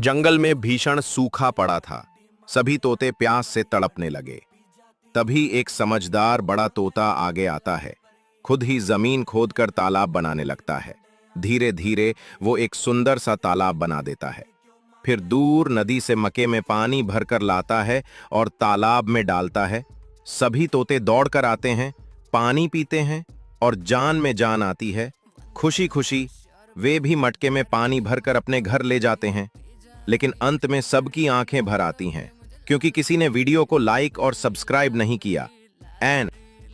जंगल में भीषण सूखा पड़ा था। सभी तोते प्यास से तड़पने लगे। तभी एक समझदार बड़ा तोता आगे आता है। खुद ही जमीन खोदकर तालाब बनाने लगता है। धीरे धीरे वो एक सुंदर सा तालाब बना देता है। फिर दूर नदी से मक्के में पानी भरकर लाता है और तालाब में डालता है। सभी तोते दौड़कर आते हैं, पानी पीते हैं और जान में जान आती है। खुशी खुशी वे भी मटके में पानी भरकर अपने घर ले जाते हैं। लेकिन अंत में सबकी आंखें भर आती हैं, क्योंकि किसी ने वीडियो को लाइक और सब्सक्राइब नहीं किया। एंड